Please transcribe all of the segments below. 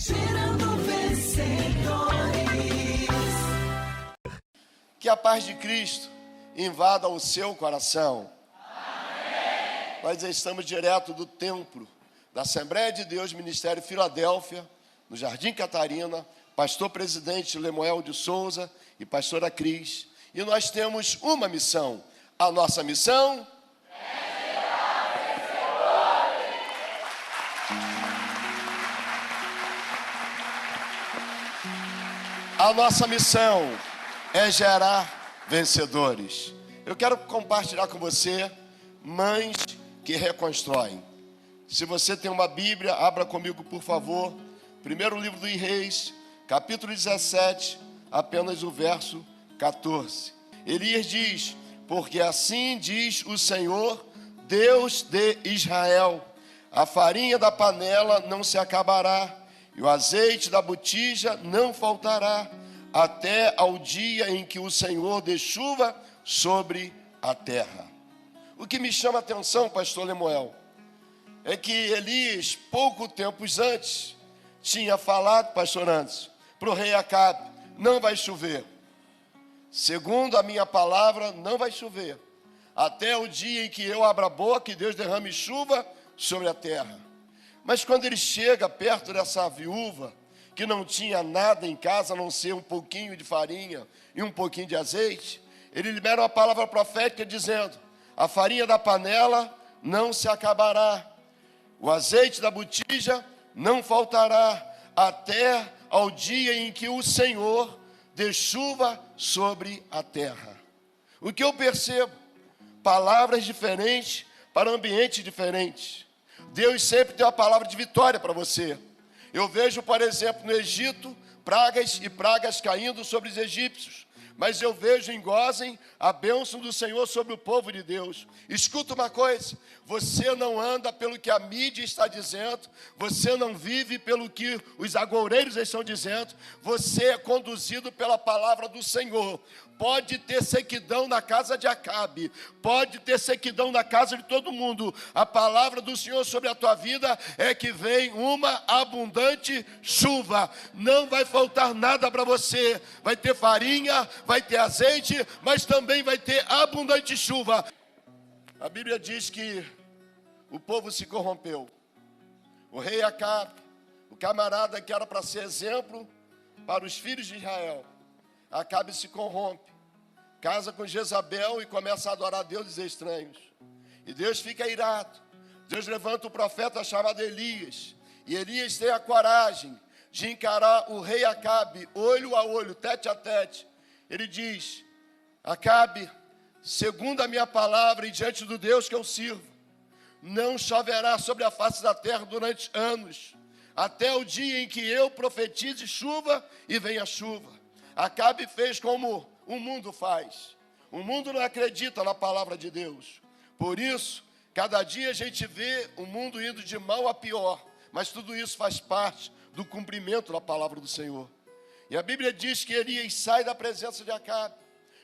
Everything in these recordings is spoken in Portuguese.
Gerando vencedores. Que a paz de Cristo invada o seu coração. Amém. Nós estamos direto do templo da Assembleia de Deus, Ministério Filadélfia, no Jardim Catarina, pastor presidente Lemuel de Souza e pastora Cris. E nós temos uma missão. A nossa missão é gerar vencedores. A nossa missão é gerar vencedores. Eu quero compartilhar com você mães que reconstroem. Se você tem uma Bíblia, abra comigo, por favor. Primeiro livro dos Reis, capítulo 17, apenas o verso 14. Elias diz: porque assim diz o Senhor, Deus de Israel, a farinha da panela não se acabará, e o azeite da botija não faltará, até ao dia em que o Senhor dê chuva sobre a terra. O que me chama a atenção, pastor Lemuel, é que Elias, pouco tempo antes, tinha falado, pastor Anderson, para o rei Acabe: não vai chover. Segundo a minha palavra, não vai chover, até o dia em que eu abra a boca e Deus derrame chuva sobre a terra. Mas quando ele chega perto dessa viúva, que não tinha nada em casa, a não ser um pouquinho de farinha e um pouquinho de azeite, ele libera uma palavra profética dizendo: a farinha da panela não se acabará, o azeite da botija não faltará, até ao dia em que o Senhor dê chuva sobre a terra. O que eu percebo? Palavras diferentes para ambientes diferentes. Deus sempre tem uma palavra de vitória para você. Eu vejo, por exemplo, no Egito, pragas e pragas caindo sobre os egípcios. Mas eu vejo em Gósen a bênção do Senhor sobre o povo de Deus. Escuta uma coisa: você não anda pelo que a mídia está dizendo, você não vive pelo que os agoureiros estão dizendo, você é conduzido pela palavra do Senhor. Pode ter sequidão na casa de Acabe, pode ter sequidão na casa de todo mundo. A palavra do Senhor sobre a tua vida é que vem uma abundante chuva. Não vai faltar nada para você. Vai ter farinha, vai ter azeite, mas também vai ter abundante chuva. A Bíblia diz que o povo se corrompeu. O rei Acabe, o camarada que era para ser exemplo para os filhos de Israel, Acabe se corrompe, casa com Jezabel e começa a adorar deuses estranhos. E Deus fica irado. Deus levanta o profeta chamado Elias. E Elias tem a coragem de encarar o rei Acabe, olho a olho, tete a tete. Ele diz: Acabe, segundo a minha palavra e diante do Deus que eu sirvo, não choverá sobre a face da terra durante anos, até o dia em que eu profetize chuva e venha chuva. Acabe fez como o mundo faz. O mundo não acredita na palavra de Deus. Por isso, cada dia a gente vê o mundo indo de mal a pior. Mas tudo isso faz parte do cumprimento da palavra do Senhor. E a Bíblia diz que Elias sai da presença de Acabe.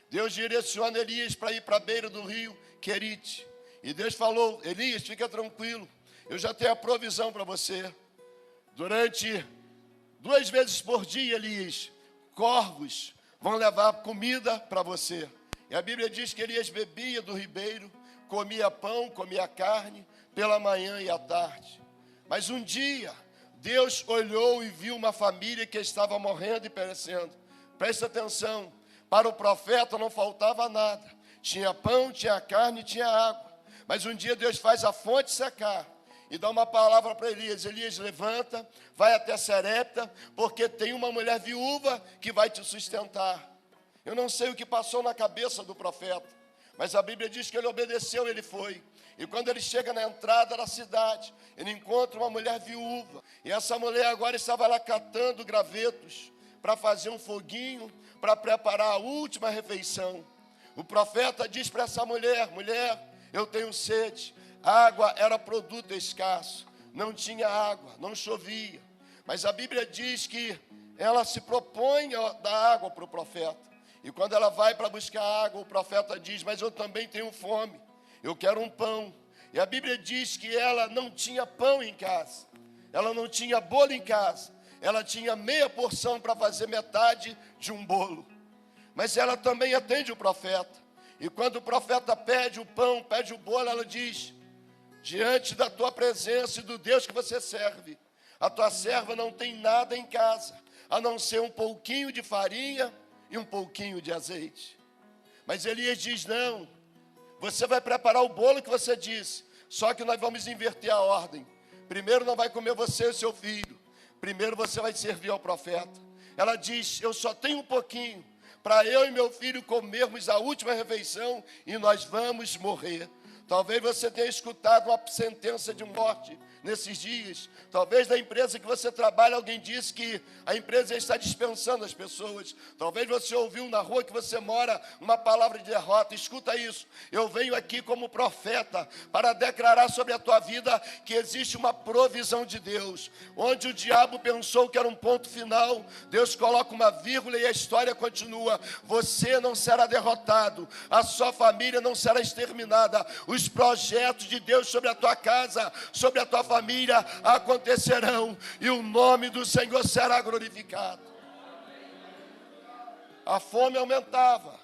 Deus direciona Elias para ir para a beira do rio Querite. E Deus falou: Elias, fica tranquilo, eu já tenho a provisão para você. Durante 2 vezes por dia, Elias, corvos vão levar comida para você. E a Bíblia diz que Elias bebia do ribeiro, comia pão, comia carne, pela manhã e à tarde. Mas um dia, Deus olhou e viu uma família que estava morrendo e perecendo. Presta atenção, para o profeta não faltava nada. Tinha pão, tinha carne, tinha água. Mas um dia Deus faz a fonte secar e dá uma palavra para Elias. Elias, levanta, vai até Serepta, porque tem uma mulher viúva que vai te sustentar. Eu não sei o que passou na cabeça do profeta, mas a Bíblia diz que ele obedeceu, ele foi. E quando ele chega na entrada da cidade, ele encontra uma mulher viúva. E essa mulher agora estava lá catando gravetos para fazer um foguinho, para preparar a última refeição. O profeta diz para essa mulher: mulher, eu tenho sede. A água era produto escasso, não tinha água, não chovia. Mas a Bíblia diz que ela se propõe a dar água para o profeta. E quando ela vai para buscar água, o profeta diz: mas eu também tenho fome, eu quero um pão. E a Bíblia diz que ela não tinha pão em casa, ela não tinha bolo em casa, ela tinha meia porção para fazer metade de um bolo. Mas ela também atende o profeta. E quando o profeta pede o pão, pede o bolo, ela diz: diante da tua presença e do Deus que você serve, a tua serva não tem nada em casa, a não ser um pouquinho de farinha e um pouquinho de azeite. Mas Elias diz: não, você vai preparar o bolo que você disse, só que nós vamos inverter a ordem. Primeiro não vai comer você e o seu filho, primeiro você vai servir ao profeta. Ela diz: eu só tenho um pouquinho, para eu e meu filho comermos a última refeição e nós vamos morrer. Talvez você tenha escutado uma sentença de morte nesses dias. Talvez na empresa que você trabalha, alguém disse que a empresa está dispensando as pessoas. Talvez você ouviu na rua que você mora uma palavra de derrota. Escuta isso. Eu venho aqui como profeta para declarar sobre a tua vida que existe uma provisão de Deus. Onde o diabo pensou que era um ponto final, Deus coloca uma vírgula e a história continua. Você não será derrotado. A sua família não será exterminada. Os projetos de Deus sobre a tua casa, sobre a tua família acontecerão e o nome do Senhor será glorificado. A fome aumentava.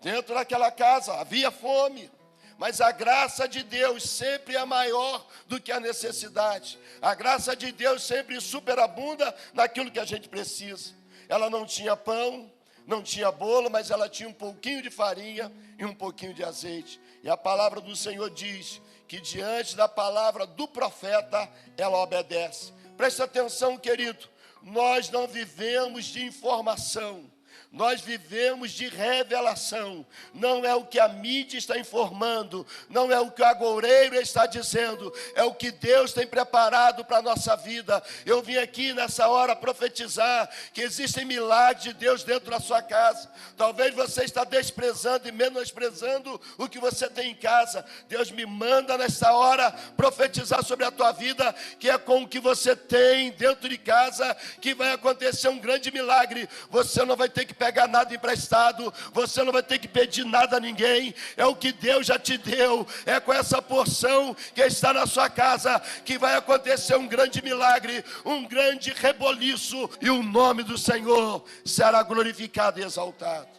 Dentro daquela casa havia fome, mas a graça de Deus sempre é maior do que a necessidade. A graça de Deus sempre superabunda naquilo que a gente precisa. Ela não tinha pão, não tinha bolo, mas ela tinha um pouquinho de farinha e um pouquinho de azeite. E a palavra do Senhor diz que diante da palavra do profeta, ela obedece. Preste atenção, querido, nós não vivemos de informação, nós vivemos de revelação. Não é o que a mídia está informando, não é o que o agoureiro está dizendo, é o que Deus tem preparado para a nossa vida. Eu vim aqui nessa hora profetizar que existem milagres de Deus dentro da sua casa. Talvez você está desprezando e menosprezando o que você tem em casa. Deus me manda nessa hora profetizar sobre a tua vida, que é com o que você tem dentro de casa que vai acontecer um grande milagre. Você não vai ter que pegar nada emprestado, você não vai ter que pedir nada a ninguém, é o que Deus já te deu, é com essa porção que está na sua casa que vai acontecer um grande milagre, um grande reboliço, e o nome do Senhor será glorificado e exaltado.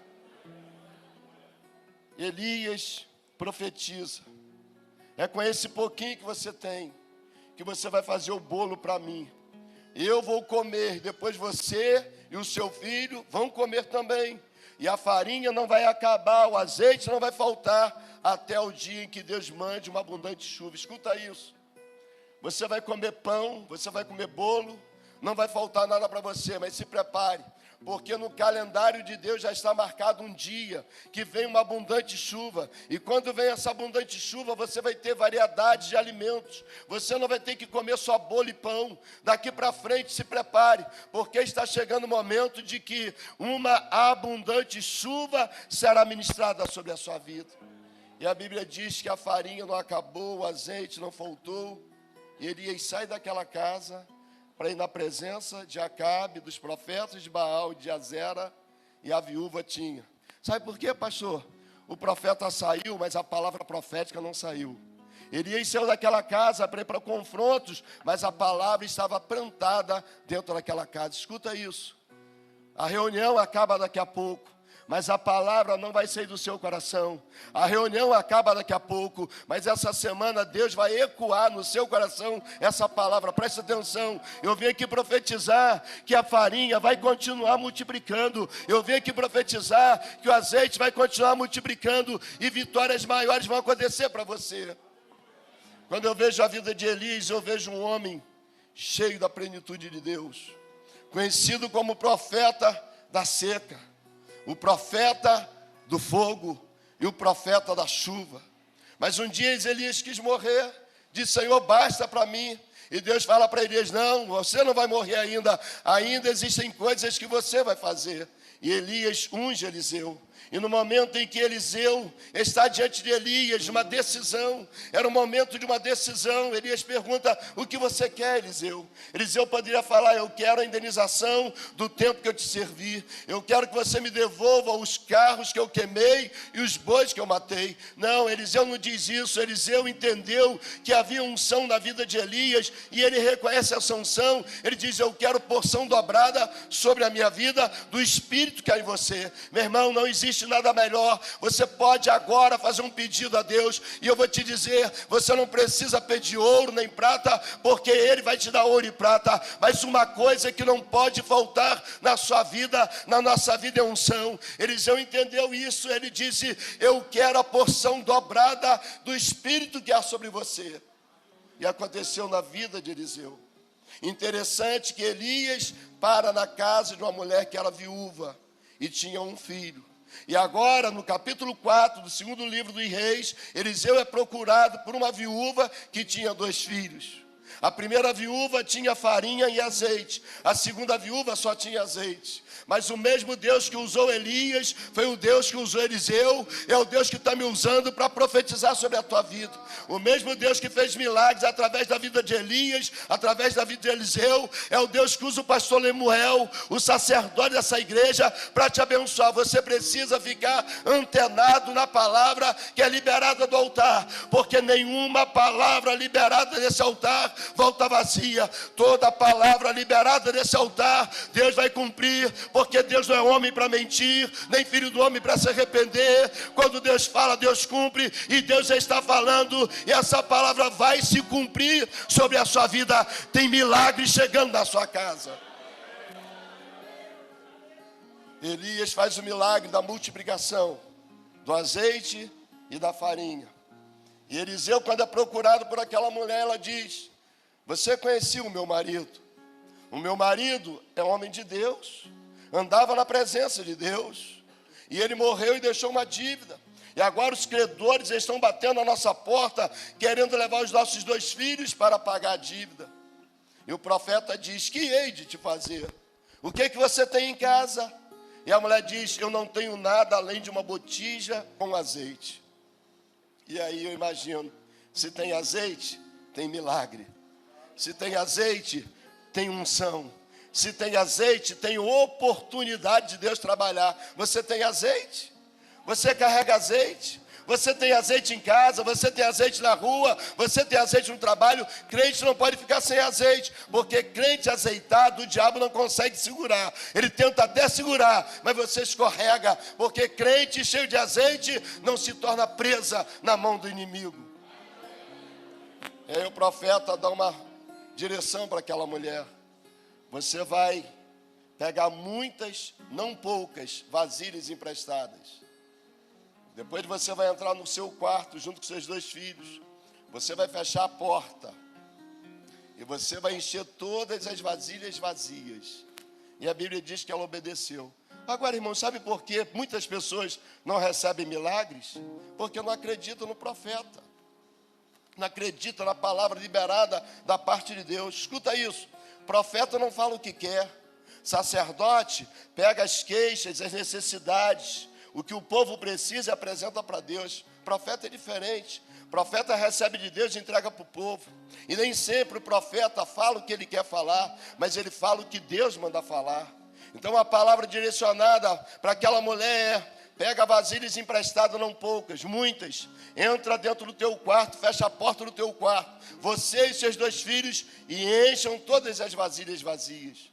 Elias profetiza: é com esse pouquinho que você tem que você vai fazer o bolo para mim. Eu vou comer, depois você e o seu filho vão comer também. E a farinha não vai acabar, o azeite não vai faltar, até o dia em que Deus mande uma abundante chuva. Escuta isso. Você vai comer pão, você vai comer bolo, não vai faltar nada para você, mas se prepare. Porque no calendário de Deus já está marcado um dia que vem uma abundante chuva. E quando vem essa abundante chuva, você vai ter variedade de alimentos. Você não vai ter que comer só bolo e pão. Daqui para frente, se prepare, porque está chegando o momento de que uma abundante chuva será ministrada sobre a sua vida. E a Bíblia diz que a farinha não acabou, o azeite não faltou. E Elias sai daquela casa para ir na presença de Acabe, dos profetas de Baal, de Azera, e a viúva tinha. Sabe por quê, pastor? O profeta saiu, mas a palavra profética não saiu. Elias saiu daquela casa para ir para confrontos, mas a palavra estava plantada dentro daquela casa. Escuta isso. A reunião acaba daqui a pouco, mas a palavra não vai sair do seu coração. A reunião acaba daqui a pouco, mas essa semana Deus vai ecoar no seu coração essa palavra. Preste atenção, eu vim aqui profetizar que a farinha vai continuar multiplicando. Eu vim aqui profetizar que o azeite vai continuar multiplicando e vitórias maiores vão acontecer para você. Quando eu vejo a vida de Elias, eu vejo um homem cheio da plenitude de Deus, conhecido como profeta da seca, o profeta do fogo e o profeta da chuva. Mas um dia Elias quis morrer, disse: Senhor, basta para mim. E Deus fala para Elias: não, você não vai morrer ainda existem coisas que você vai fazer. E Elias unge Eliseu. E no momento em que Eliseu está diante de Elias, uma decisão, era um momento de uma decisão, Elias pergunta: o que você quer, Eliseu? Eliseu poderia falar: eu quero a indenização do tempo que eu te servi, eu quero que você me devolva os carros que eu queimei e os bois que eu matei. Não, Eliseu não diz isso. Eliseu entendeu que havia unção na vida de Elias, e ele reconhece essa unção. Ele diz: eu quero porção dobrada sobre a minha vida, do Espírito que há em você. Meu irmão, não existe nada melhor. Você pode agora fazer um pedido a Deus, e eu vou te dizer, você não precisa pedir ouro nem prata, porque Ele vai te dar ouro e prata. Mas uma coisa que não pode faltar na sua vida, na nossa vida, é unção. Eliseu entendeu isso. Ele disse: eu quero a porção dobrada do Espírito que há sobre você. E aconteceu na vida de Eliseu. Interessante que Elias para na casa de uma mulher que era viúva e tinha um filho. E agora, no capítulo 4 do segundo livro dos Reis, Eliseu é procurado por uma viúva que tinha 2 filhos. A primeira viúva tinha farinha e azeite. A segunda viúva só tinha azeite. Mas o mesmo Deus que usou Elias foi o Deus que usou Eliseu. É o Deus que está me usando para profetizar sobre a tua vida. O mesmo Deus que fez milagres através da vida de Elias, através da vida de Eliseu, é o Deus que usa o pastor Lemuel, o sacerdote dessa igreja, para te abençoar. Você precisa ficar antenado na palavra que é liberada do altar, porque nenhuma palavra liberada desse altar volta vazia. Toda palavra liberada desse altar, Deus vai cumprir, porque Deus não é homem para mentir, nem filho do homem para se arrepender. Quando Deus fala, Deus cumpre, e Deus já está falando, e essa palavra vai se cumprir sobre a sua vida. Tem milagre chegando na sua casa. Elias faz o milagre da multiplicação do azeite e da farinha. E Eliseu, quando é procurado por aquela mulher, ela diz: você conhecia o meu marido? O meu marido é homem de Deus, andava na presença de Deus, e ele morreu e deixou uma dívida. E agora os credores estão batendo na nossa porta, querendo levar os nossos 2 filhos para pagar a dívida. E o profeta diz: que hei de te fazer? O que você tem em casa? E a mulher diz: eu não tenho nada além de uma botija com azeite. E aí eu imagino, se tem azeite, tem milagre. Se tem azeite, tem unção. Se tem azeite, tem oportunidade de Deus trabalhar. Você tem azeite? Você carrega azeite? Você tem azeite em casa, você tem azeite na rua, você tem azeite no trabalho. Crente não pode ficar sem azeite, porque crente azeitado, o diabo não consegue segurar. Ele tenta até segurar, mas você escorrega, porque crente cheio de azeite não se torna presa na mão do inimigo. E aí o profeta dá uma direção para aquela mulher: você vai pegar muitas, não poucas, vasilhas emprestadas. Depois você vai entrar no seu quarto junto com seus 2 filhos. Você vai fechar a porta. E você vai encher todas as vasilhas vazias. E a Bíblia diz que ela obedeceu. Agora, irmão, sabe por que muitas pessoas não recebem milagres? Porque não acreditam no profeta. Não acreditam na palavra liberada da parte de Deus. Escuta isso. Profeta não fala o que quer. Sacerdote pega as queixas, as necessidades, o que o povo precisa e apresenta para Deus. Profeta é diferente. Profeta recebe de Deus e entrega para o povo. E nem sempre o profeta fala o que ele quer falar, mas ele fala o que Deus manda falar. Então a palavra direcionada para aquela mulher é: pega vasilhas emprestadas, não poucas, muitas. Entra dentro do teu quarto, fecha a porta do teu quarto, você e seus 2 filhos, e encham todas as vasilhas vazias.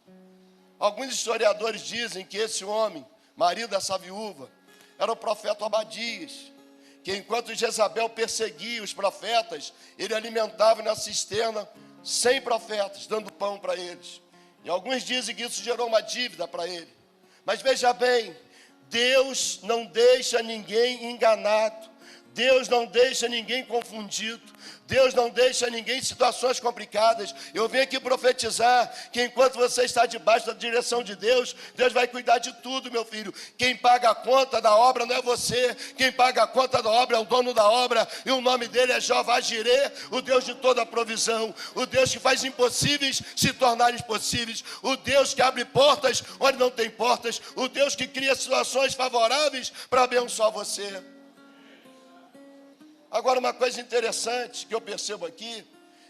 Alguns historiadores dizem que esse homem, marido dessa viúva, era o profeta Obadias, que enquanto Jezabel perseguia os profetas, ele alimentava na cisterna 100 profetas, dando pão para eles. E alguns dizem que isso gerou uma dívida para ele. Mas veja bem, Deus não deixa ninguém enganado. Deus não deixa ninguém confundido. Deus não deixa ninguém em situações complicadas. Eu venho aqui profetizar que enquanto você está debaixo da direção de Deus, Deus vai cuidar de tudo, meu filho. Quem paga a conta da obra não é você. Quem paga a conta da obra é o dono da obra. E o nome dele é Jeová Jirê, o Deus de toda a provisão. O Deus que faz impossíveis se tornarem possíveis. O Deus que abre portas onde não tem portas. O Deus que cria situações favoráveis para abençoar você. Agora, uma coisa interessante que eu percebo aqui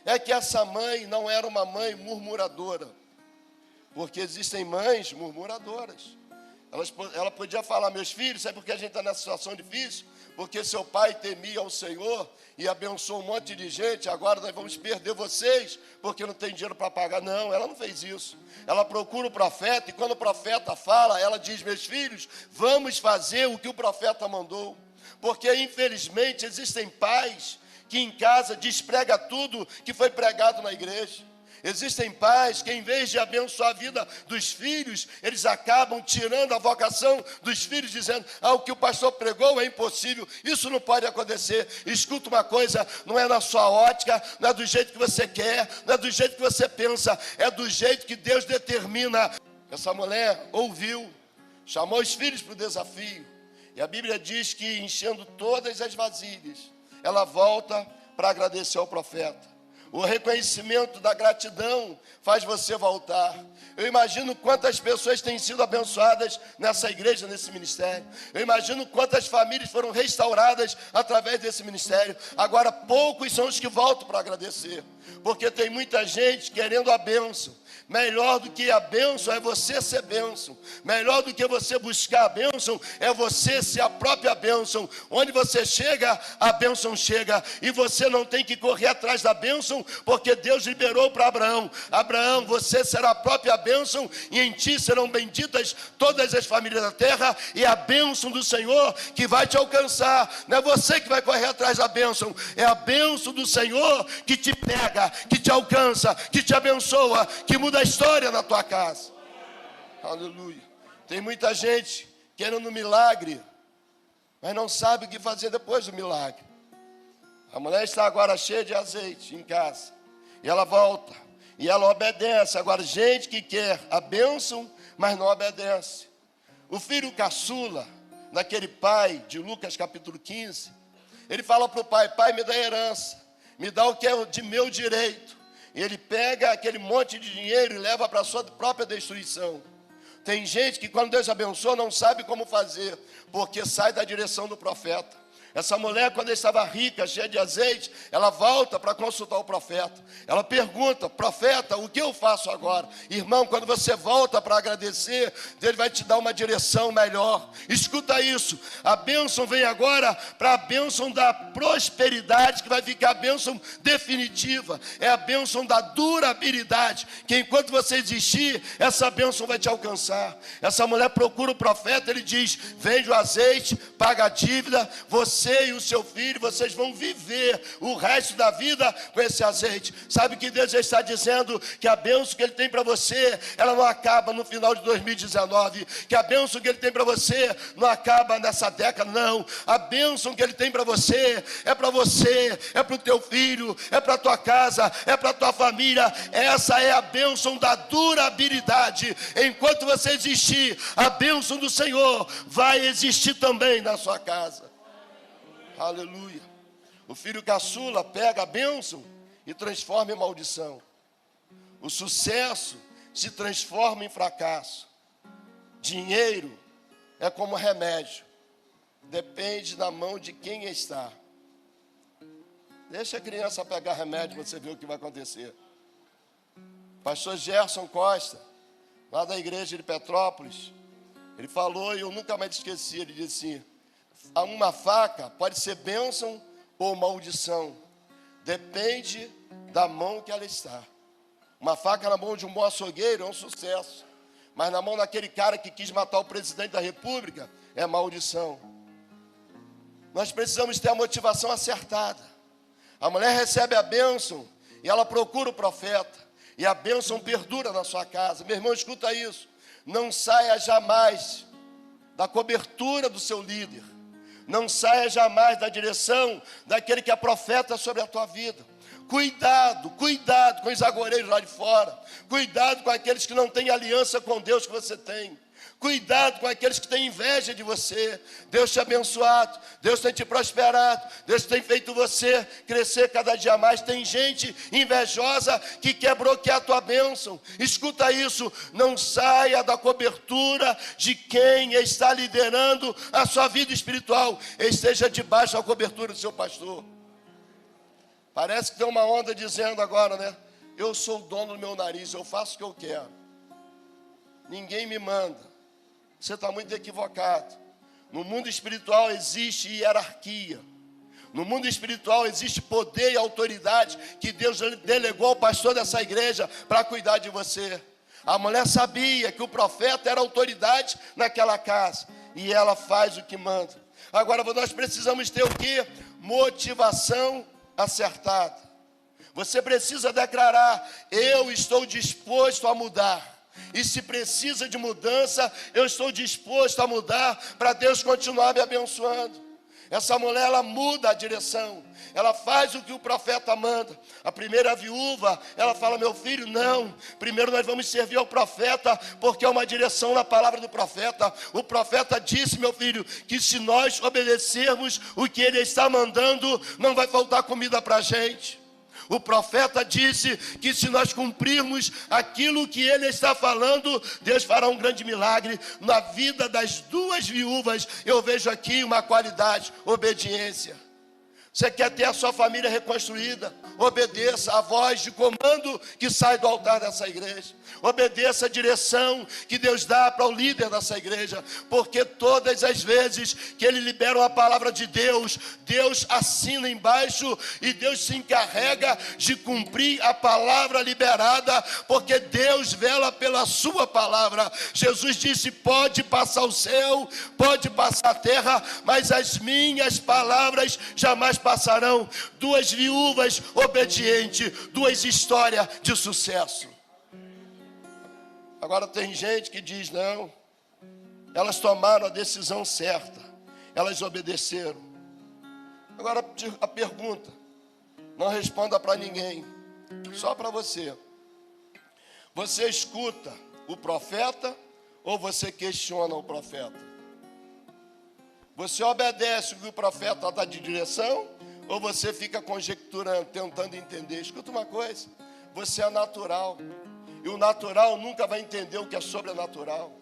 é que essa mãe não era uma mãe murmuradora, porque existem mães murmuradoras. Ela podia falar: meus filhos, sabe por que a gente está nessa situação difícil? Porque seu pai temia ao Senhor e abençoou um monte de gente, agora nós vamos perder vocês, porque não tem dinheiro para pagar. Não, ela não fez isso. Ela procura o profeta, e quando o profeta fala, ela diz: meus filhos, vamos fazer o que o profeta mandou. Porque, infelizmente, existem pais que em casa desprega tudo que foi pregado na igreja. Existem pais que, em vez de abençoar a vida dos filhos, eles acabam tirando a vocação dos filhos, dizendo: o que o pastor pregou é impossível, isso não pode acontecer. Escuta uma coisa, não é na sua ótica, não é do jeito que você quer, não é do jeito que você pensa, é do jeito que Deus determina. Essa mulher ouviu, chamou os filhos para o desafio. E a Bíblia diz que, enchendo todas as vasilhas, ela volta para agradecer ao profeta. O reconhecimento da gratidão faz você voltar. Eu imagino quantas pessoas têm sido abençoadas nessa igreja, nesse ministério. Eu imagino quantas famílias foram restauradas através desse ministério. Agora, poucos são os que voltam para agradecer, porque tem muita gente querendo a bênção. Melhor do que a bênção é você ser bênção. Melhor do que você buscar a bênção é você ser a própria bênção. Onde você chega, a bênção chega. E você não tem que correr atrás da bênção, porque Deus liberou para Abraão: Abraão, você será a própria bênção, e em ti serão benditas todas as famílias da terra, e a bênção do Senhor que vai te alcançar. Não é você que vai correr atrás da bênção, é a bênção do Senhor que te pega, que te alcança, que te abençoa, que muda a história na tua casa. Aleluia. Tem muita gente querendo um milagre, mas não sabe o que fazer depois do milagre. A mulher está agora cheia de azeite em casa, e ela volta, e ela obedece. Agora, gente que quer a bênção, mas não obedece. O filho caçula, naquele pai de Lucas capítulo 15, ele fala para o pai: pai, me dá herança, me dá o que é de meu direito. E ele pega aquele monte de dinheiro e leva para a sua própria destruição. Tem gente que, quando Deus abençoa, não sabe como fazer, porque sai da direção do profeta. Essa mulher, quando estava rica, cheia de azeite, ela volta para consultar o profeta. Ela pergunta: profeta, o que eu faço agora? Irmão, quando você volta para agradecer, Deus vai te dar uma direção melhor. Escuta isso: a bênção vem agora para a bênção da prosperidade, que vai ficar a bênção definitiva. É a bênção da durabilidade, que enquanto você existir, essa bênção vai te alcançar. Essa mulher procura o profeta, ele diz: vende o azeite, paga a dívida, você e o seu filho, vocês vão viver o resto da vida com esse azeite. Sabe que Deus já está dizendo que a bênção que Ele tem para você, ela não acaba no final de 2019, que a bênção que Ele tem para você não acaba nessa década, não. A bênção que Ele tem para você, é para o teu filho, é para a tua casa, é para a tua família. Essa é a bênção da durabilidade. Enquanto você existir, a bênção do Senhor vai existir também na sua casa. Aleluia. O filho caçula pega a bênção e transforma em maldição. O sucesso se transforma em fracasso. Dinheiro é como remédio, depende da mão de quem está. Deixa a criança pegar remédio, você vê o que vai acontecer. Pastor Gerson Costa, lá da igreja de Petrópolis, ele falou, e eu nunca mais esqueci, ele disse assim: uma faca pode ser bênção ou maldição, depende da mão que ela está. Uma faca na mão de um bom açougueiro é um sucesso, mas na mão daquele cara que quis matar o presidente da república é maldição. Nós precisamos ter a motivação acertada. A mulher recebe a bênção e ela procura o profeta, e a bênção perdura na sua casa. Meu irmão, escuta isso: não saia jamais da cobertura do seu líder. Não saia jamais da direção daquele que é profeta sobre a tua vida. Cuidado com os agoreiros lá de fora. Cuidado com aqueles que não têm aliança com Deus que você tem. Cuidado com aqueles que têm inveja de você. Deus te abençoado, Deus tem te prosperado, Deus tem feito você crescer cada dia mais. Tem gente invejosa que quer bloquear a tua bênção. Escuta isso, não saia da cobertura de quem está liderando a sua vida espiritual. Esteja debaixo da cobertura do seu pastor. Parece que tem uma onda dizendo agora, né? Eu sou o dono do meu nariz, eu faço o que eu quero. Ninguém me manda. Você está muito equivocado. No mundo espiritual existe hierarquia. No mundo espiritual existe poder e autoridade que Deus delegou ao pastor dessa igreja para cuidar de você. A mulher sabia que o profeta era autoridade naquela casa. E ela faz o que manda. Agora nós precisamos ter o quê? Motivação acertada. Você precisa declarar: eu estou disposto a mudar. E se precisa de mudança, eu estou disposto a mudar para Deus continuar me abençoando. Essa mulher, ela muda a direção. Ela faz o que o profeta manda. A primeira viúva, ela fala: meu filho, não. Primeiro nós vamos servir ao profeta, porque é uma direção na palavra do profeta. O profeta disse, meu filho, que se nós obedecermos o que ele está mandando, não vai faltar comida para a gente. O profeta disse que se nós cumprirmos aquilo que ele está falando, Deus fará um grande milagre. Na vida das duas viúvas, eu vejo aqui uma qualidade: obediência. Você quer ter a sua família reconstruída? Obedeça a voz de comando que sai do altar dessa igreja. Obedeça a direção que Deus dá para o líder dessa igreja. Porque todas as vezes que ele libera uma palavra de Deus, Deus assina embaixo e Deus se encarrega de cumprir a palavra liberada, porque Deus vela pela sua palavra. Jesus disse: pode passar o céu, pode passar a terra, mas as minhas palavras jamais passarão. Duas viúvas obedientes, duas histórias de sucesso. Agora tem gente que diz: não, elas tomaram a decisão certa, elas obedeceram. Agora a pergunta, não responda para ninguém, só para você. Você escuta o profeta ou você questiona o profeta? Você obedece o que o profeta dá de direção ou você fica conjecturando, tentando entender? Escuta uma coisa, você é natural. E o natural nunca vai entender o que é sobrenatural.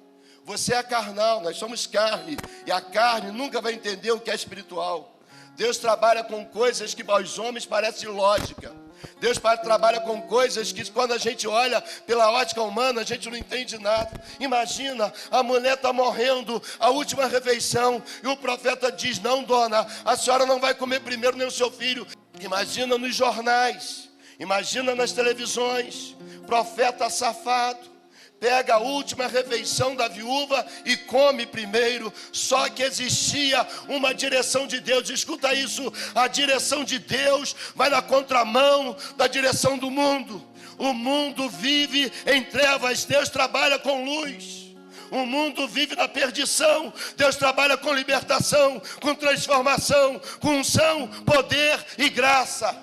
Você é carnal, nós somos carne. E a carne nunca vai entender o que é espiritual. Deus trabalha com coisas que aos homens parecem lógica. Deus trabalha com coisas que quando a gente olha pela ótica humana, a gente não entende nada. Imagina, a mulher está morrendo, a última refeição, e o profeta diz: não, dona, a senhora não vai comer primeiro nem o seu filho. Imagina nos jornais, imagina nas televisões, profeta safado. Pega a última refeição da viúva e come primeiro. Só que existia uma direção de Deus. Escuta isso, a direção de Deus vai na contramão da direção do mundo. O mundo vive em trevas, Deus trabalha com luz. O mundo vive na perdição, Deus trabalha com libertação, com transformação, com unção, poder e graça.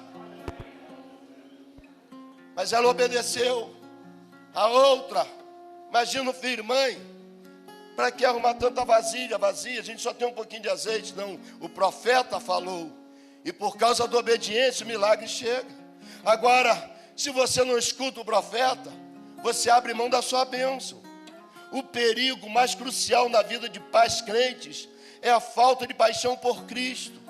Mas ela obedeceu. A outra, imagina o filho: mãe, para que arrumar tanta vasilha vazia? A gente só tem um pouquinho de azeite. Não, o profeta falou. E por causa da obediência o milagre chega. Agora, se você não escuta o profeta, você abre mão da sua bênção. O perigo mais crucial na vida de pais crentes é a falta de paixão por Cristo.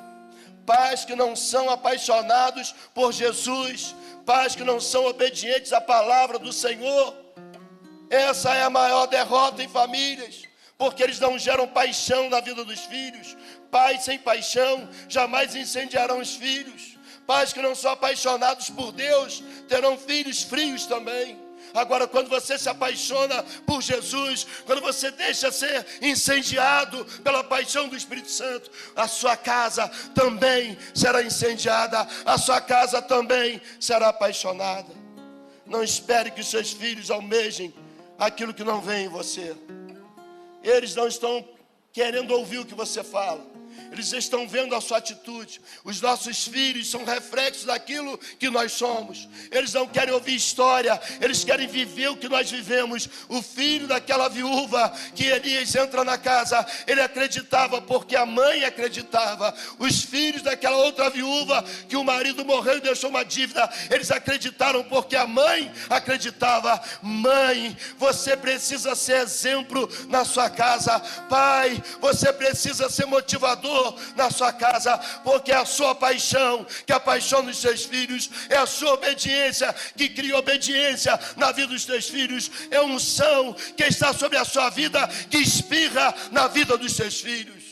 Pais que não são apaixonados por Jesus, pais que não são obedientes à palavra do Senhor. Essa é a maior derrota em famílias, porque eles não geram paixão na vida dos filhos. Pais sem paixão jamais incendiarão os filhos. Pais que não são apaixonados por Deus terão filhos frios também. Agora, quando você se apaixona por Jesus, quando você deixa ser incendiado pela paixão do Espírito Santo, a sua casa também será incendiada, a sua casa também será apaixonada. Não espere que os seus filhos almejem aquilo que não vem em você. Eles não estão querendo ouvir o que você fala. Eles estão vendo a sua atitude. Os nossos filhos são reflexos daquilo que nós somos. Eles não querem ouvir história, eles querem viver o que nós vivemos. O filho daquela viúva que Elias entra na casa, ele acreditava porque a mãe acreditava. Os filhos daquela outra viúva que o marido morreu e deixou uma dívida, eles acreditaram porque a mãe acreditava. Mãe, você precisa ser exemplo na sua casa. Pai, você precisa ser motivador na sua casa, porque é a sua paixão que apaixona os seus filhos, é a sua obediência que cria obediência na vida dos seus filhos, é a unção que está sobre a sua vida que espirra na vida dos seus filhos.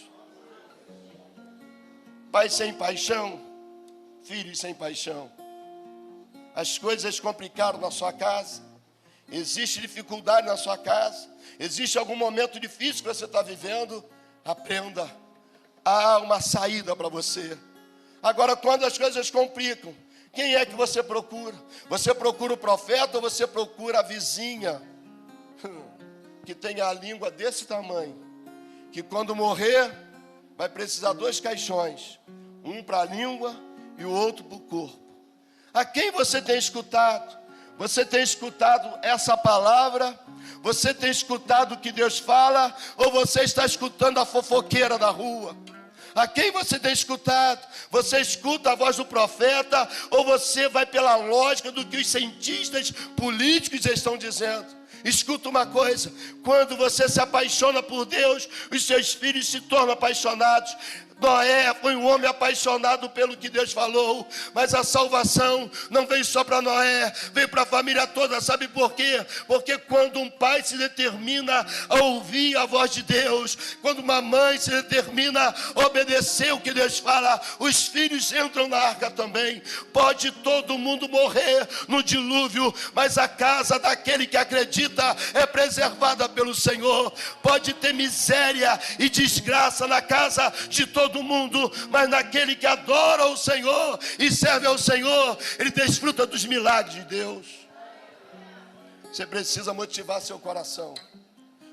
Pai sem paixão, filhos sem paixão. As coisas complicaram na sua casa, existe dificuldade na sua casa, existe algum momento difícil que você está vivendo, aprenda. Há uma saída para você. Agora, quando as coisas complicam, quem é que você procura? Você procura o profeta ou você procura a vizinha que tem a língua desse tamanho, que quando morrer vai precisar 2 caixões, um para a língua e o outro para o corpo? A quem você tem escutado? Você tem escutado essa palavra? Você tem escutado o que Deus fala? Ou você está escutando a fofoqueira da rua? A quem você tem escutado? Você escuta a voz do profeta? Ou você vai pela lógica do que os cientistas políticos estão dizendo? Escuta uma coisa: quando você se apaixona por Deus, os seus filhos se tornam apaixonados. Noé foi um homem apaixonado pelo que Deus falou, mas a salvação não veio só para Noé, veio para a família toda. Sabe por quê? Porque quando um pai se determina a ouvir a voz de Deus, quando uma mãe se determina a obedecer o que Deus fala, os filhos entram na arca também. Pode todo mundo morrer no dilúvio, mas a casa daquele que acredita é preservada pelo Senhor. Pode ter miséria e desgraça na casa de todo mundo, mas naquele que adora o Senhor e serve ao Senhor, ele desfruta dos milagres de Deus. Você precisa motivar seu coração.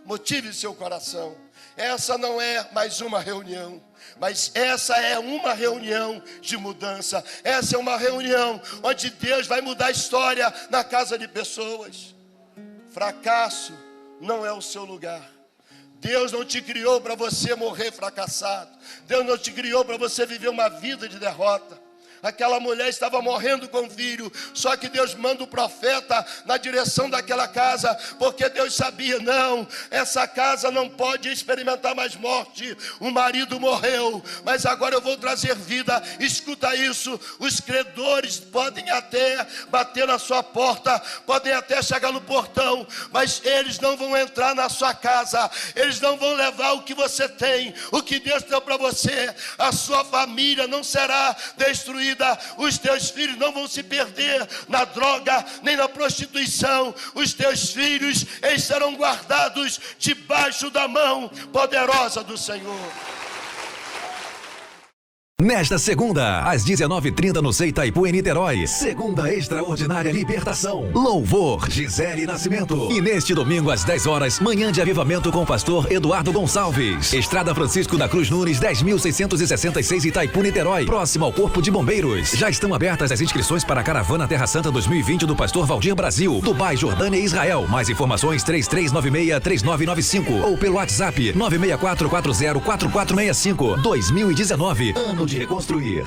Motive seu coração. Essa não é mais uma reunião, mas essa é uma reunião de mudança. Essa é uma reunião onde Deus vai mudar a história na casa de pessoas. Fracasso não é o seu lugar. Deus não te criou para você morrer fracassado. Deus não te criou para você viver uma vida de derrota. Aquela mulher estava morrendo com o filho, só que Deus manda o profeta na direção daquela casa, porque Deus sabia, não, essa casa não pode experimentar mais morte. O marido morreu, mas agora eu vou trazer vida. Escuta isso: os credores podem até bater na sua porta, podem até chegar no portão, mas eles não vão entrar na sua casa, eles não vão levar o que você tem, o que Deus deu para você. A sua família não será destruída. Os teus filhos não vão se perder na droga, nem na prostituição. Os teus filhos estarão guardados debaixo da mão poderosa do Senhor. Nesta segunda, às 19h30 no CEI Itaipu, em Niterói. Segunda Extraordinária Libertação. Louvor, Gisele Nascimento. E neste domingo, às 10 horas, manhã de avivamento com o pastor Eduardo Gonçalves. Estrada Francisco da Cruz Nunes, 10.666 Itaipu, Niterói. Próximo ao Corpo de Bombeiros. Já estão abertas as inscrições para a Caravana Terra Santa 2020 do pastor Valdir Brasil. Dubai, Jordânia e Israel. Mais informações 3396-3995 ou pelo WhatsApp 964404465. 2019, ano de reconstruir.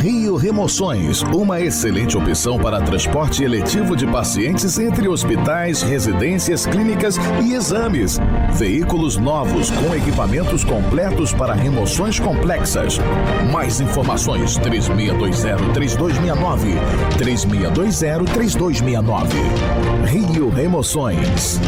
Rio Remoções, uma excelente opção para transporte eletivo de pacientes entre hospitais, residências, clínicas e exames. Veículos novos com equipamentos completos para remoções complexas. Mais informações 3620-3269. 3620-3269. Rio Remoções.